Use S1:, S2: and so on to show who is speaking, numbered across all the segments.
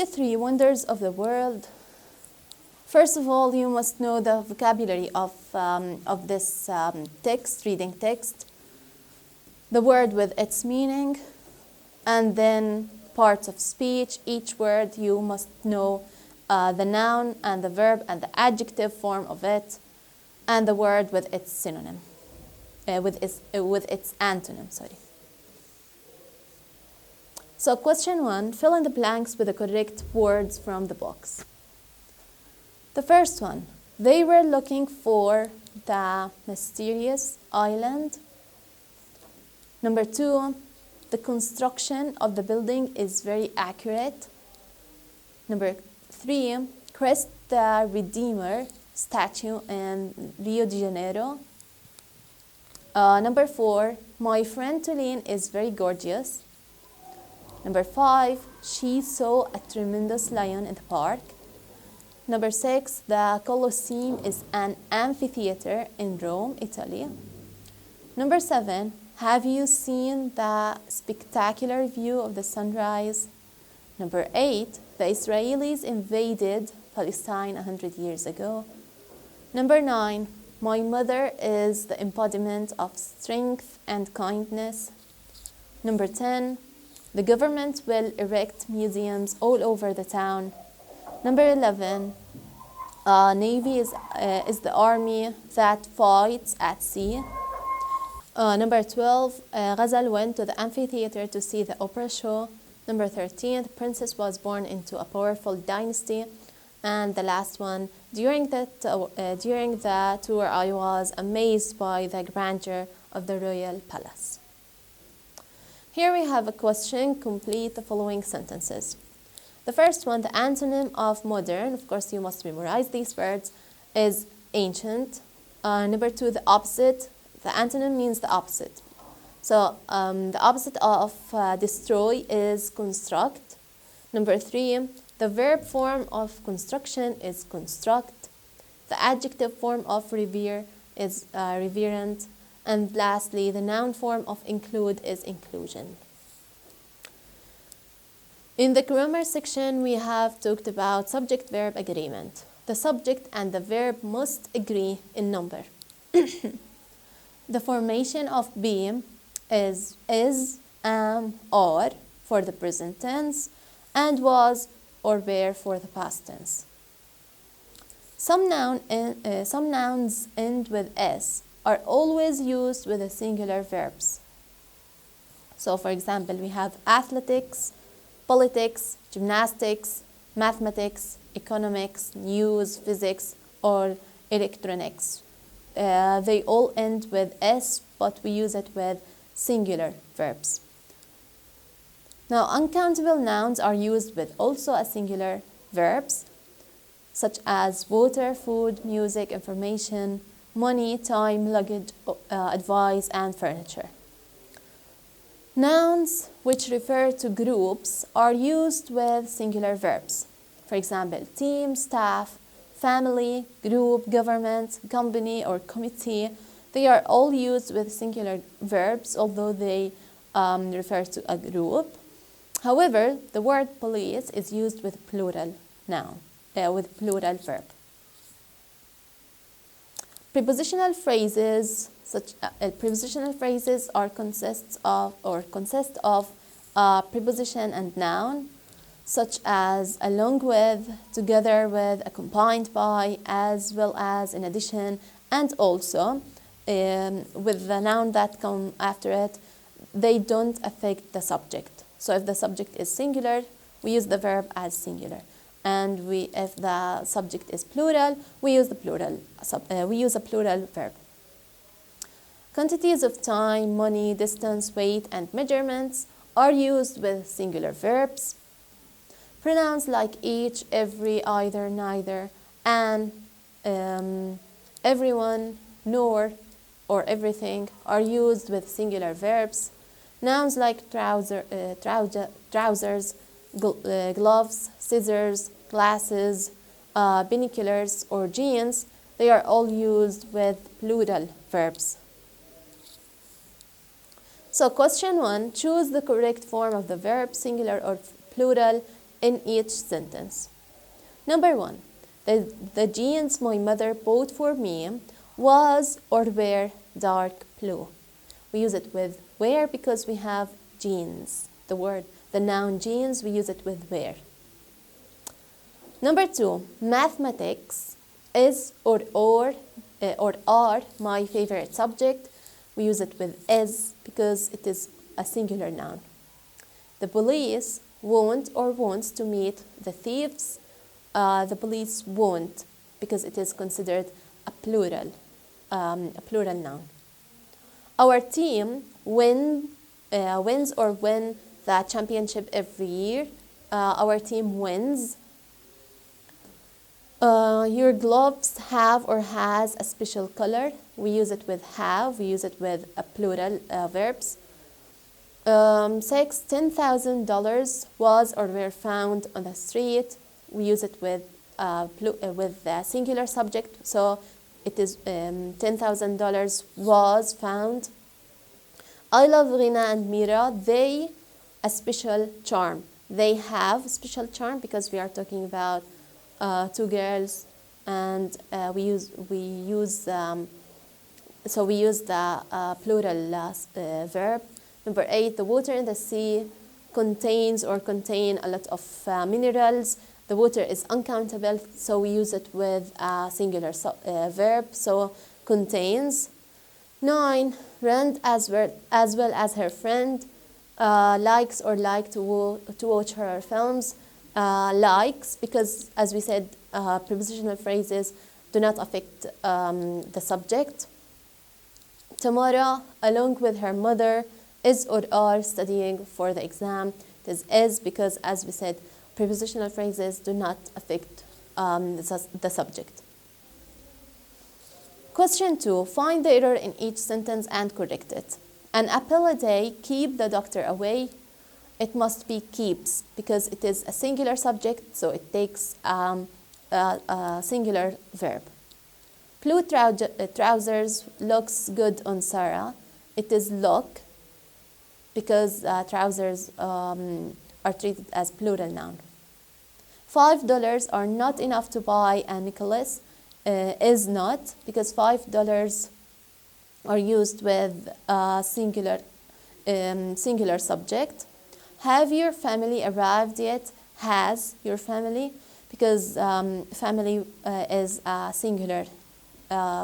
S1: 3, wonders of the world. First of all, you must know the vocabulary of this text, reading text, the word with its meaning, and then parts of speech. Each word you must know the noun and the verb and the adjective form of it, and the word with its synonym, with its antonym, sorry. So question 1, fill in the blanks with the correct words from the box. The first one, they were looking for the mysterious island. Number 2, the construction of the building is very accurate. Number 3, Christ the Redeemer statue in Rio de Janeiro. Number 4, my friend Tulin is very gorgeous. Number 5, she saw a tremendous lion in the park. Number 6, the Colosseum is an amphitheater in Rome, Italy. Number 7, have you seen the spectacular view of the sunrise? Number 8, the Israelis invaded Palestine 100 years ago. Number 9, my mother is the embodiment of strength and kindness. Number 10, the government will erect museums all over the town. Number 11, Navy is the army that fights at sea. Number 12, Ghazal went to the amphitheater to see the opera show. Number 13, the princess was born into a powerful dynasty. And the last one, during the tour, I was amazed by the grandeur of the royal palace. Here we have a question, complete the following sentences. The first one, the antonym of modern, of course you must memorize these words, is ancient. Number 2, the opposite. The antonym means the opposite. So the opposite of destroy is construct. Number 3, the verb form of construction is construct. The adjective form of revere is reverent. And lastly, the noun form of include is inclusion. In the grammar section, we have talked about subject-verb agreement. The subject and the verb must agree in number. The formation of be is, am, are for the present tense, and was or were for the past tense. Some nouns end with s are always used with the singular verbs. So for example, we have athletics, politics, gymnastics, mathematics, economics, news, physics, or electronics. They all end with s, but we use it with singular verbs. Now, uncountable nouns are used with also a singular verbs, such as water, food, music, information, money, time, luggage, advice, and furniture. Nouns which refer to groups are used with singular verbs. For example, team, staff, family, group, government, company, or committee. They are all used with singular verbs, although they refer to a group. However, the word police is used with plural noun, with plural verb. Prepositional phrases consist of preposition and noun, such as along with, together with, accompanied by, as well as, in addition, and also with the noun that come after it. They don't affect the subject. So if the subject is singular, we use the verb as singular. And if the subject is plural, we use a plural verb. Quantities of time, money, distance, weight, and measurements are used with singular verbs. Pronouns like each, every, either, neither, and everyone, nor, or everything are used with singular verbs. Nouns like trousers, gloves, scissors, glasses, binoculars, or jeans, they are all used with plural verbs. So question 1, choose the correct form of the verb, singular or plural, in each sentence. Number 1. The jeans my mother bought for me was or were dark blue. We use it with were because we have jeans. The noun jeans, we use it with were. Number 2. Mathematics is or are my favorite subject. We use it with is because it is a singular noun. The police won't or wants to meet the thieves. The police won't because it is considered a plural noun. Our team wins or win the championship every year. Our team wins. Your gloves have or has a special color. We use it with have. We use it with a plural verbs. 6. $10,000 was or were found on the street. We use it with the singular subject. So it is $10,000 was found. I love Rina and Mira. They a special charm. They have a special charm because we are talking about two girls, and we use the plural verb. Number 8, the water in the sea contain a lot of minerals. The water is uncountable, so we use it with a singular verb, so contains. 9, Rand as well as her friend likes or like to watch her films. Likes, because as we said, prepositional phrases do not affect the subject. Tamara, along with her mother, is or are studying for the exam. It is because, as we said, prepositional phrases do not affect the subject. Question 2. Find the error in each sentence and correct it. An apple a day, keep the doctor away. It must be keeps because it is a singular subject, so it takes a singular verb. Blue trousers looks good on Sarah. It is look because trousers are treated as plural noun. $5 are not enough to buy a necklace. Is not because $5 are used with singular subject. Have your family arrived yet? Has your family, because family is a singular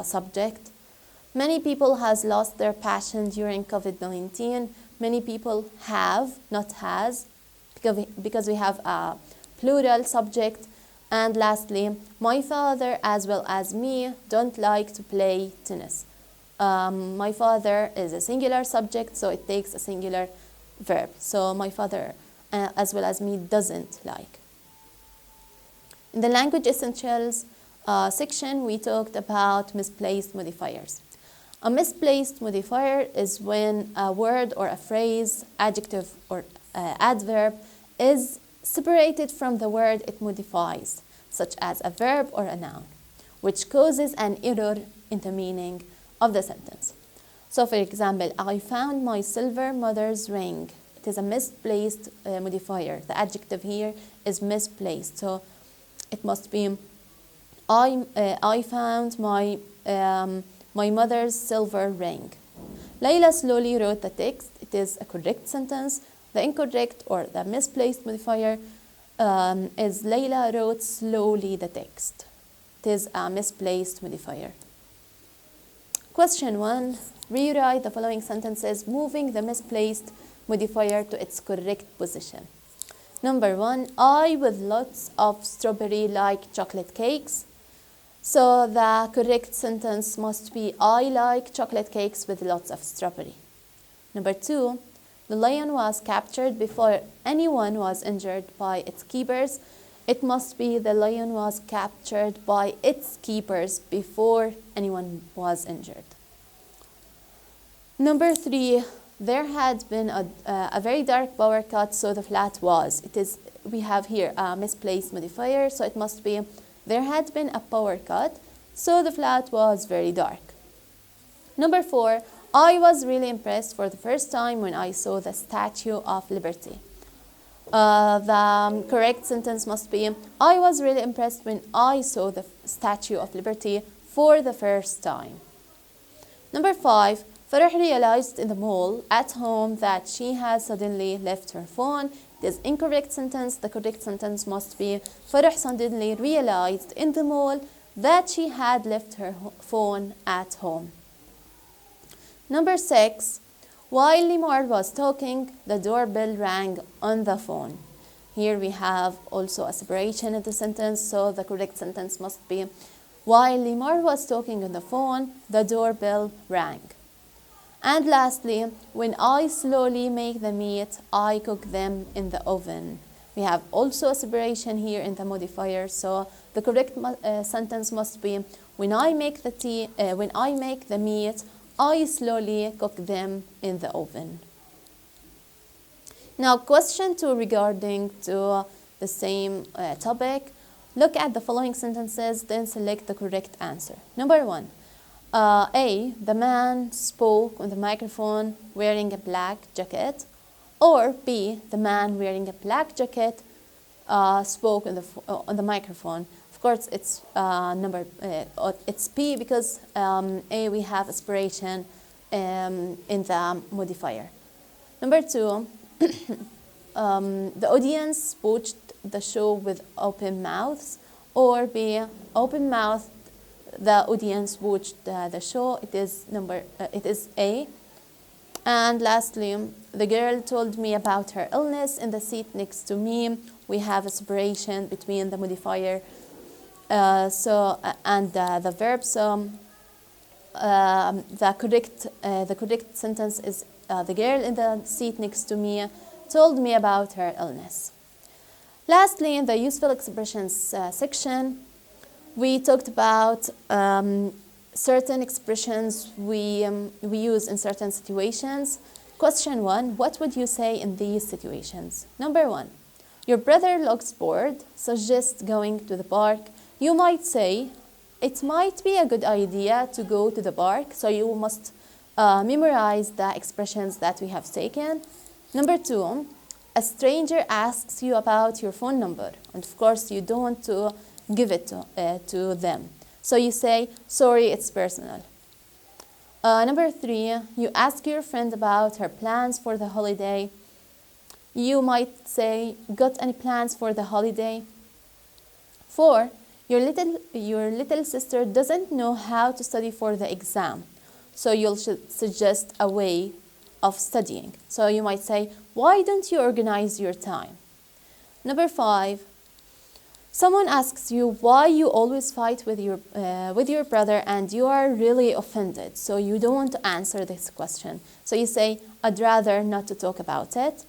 S1: subject. Many people has lost their passion during COVID-19. Many people have, not has, because we have a plural subject. And lastly, my father as well as me don't like to play tennis. My father is a singular subject, so it takes a singular verb. So my father as well as me doesn't like. In the language essentials section, we talked about misplaced modifiers. A misplaced modifier is when a word or a phrase, adjective or adverb is separated from the word it modifies, such as a verb or a noun, which causes an error in the meaning of the sentence. So for example, I found my silver mother's ring. It is a misplaced modifier. The adjective here is misplaced. So it must be I found my mother's silver ring. Layla slowly wrote the text. It is a correct sentence. The incorrect or the misplaced modifier is Layla wrote slowly the text. It is a misplaced modifier. Question 1. Rewrite the following sentences, moving the misplaced modifier to its correct position. Number 1. I with lots of strawberry like chocolate cakes. So the correct sentence must be I like chocolate cakes with lots of strawberry. Number 2. The lion was captured before anyone was injured by its keepers. It must be the lion was captured by its keepers before anyone was injured. Number 3, there had been a very dark power cut, so the flat was. We have here a misplaced modifier, so it must be there had been a power cut, so the flat was very dark. Number 4, I was really impressed for the first time when I saw the Statue of Liberty. The correct sentence must be, I was really impressed when I saw the Statue of Liberty for the first time. Number 5, Farah realized in the mall at home that she has suddenly left her phone. It is incorrect sentence. The correct sentence must be, Farah suddenly realized in the mall that she had left her phone at home. Number 6, while Limor was talking, the doorbell rang on the phone. Here we have also a separation in the sentence, so the correct sentence must be, while Limor was talking on the phone, the doorbell rang. And lastly, when I slowly make the meat, I cook them in the oven. We have also a separation here in the modifier, so the correct sentence must be, when I make the meat, I slowly cook them in the oven. Now, question 2 regarding to the same topic. Look at the following sentences, then select the correct answer. Number 1. A, the man spoke on the microphone wearing a black jacket. Or B, the man wearing a black jacket spoke on the microphone. Of course, it's it's B because A, we have aspiration in the modifier. Number 2, the audience watched the show with open mouths. Or B, open mouth, the audience watched the show. It is A. And lastly, the girl told me about her illness in the seat next to me. We have a separation between the modifier and the verb. So the correct sentence is, the girl in the seat next to me told me about her illness. Lastly, in the useful expressions section, we talked about certain expressions we use in certain situations. Question 1, what would you say in these situations? Number 1, your brother looks bored, suggests going to the park. You might say, it might be a good idea to go to the park, so you must memorize the expressions that we have taken. Number 2, a stranger asks you about your phone number, and of course you don't want to give it to them. So you say, sorry, it's personal. Number 3, you ask your friend about her plans for the holiday. You might say, got any plans for the holiday? 4, your little sister doesn't know how to study for the exam. So you'll suggest a way of studying. So you might say, why don't you organize your time? Number 5, someone asks you why you always fight with your brother and you are really offended. So you don't want to answer this question. So you say, I'd rather not to talk about it.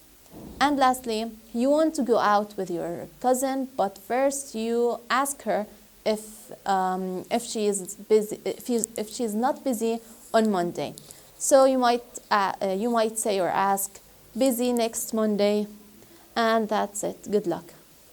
S1: And lastly, you want to go out with your cousin, but first you ask her if she is busy, if she's not busy on Monday. So you might say or ask, busy next Monday, and that's it. Good luck.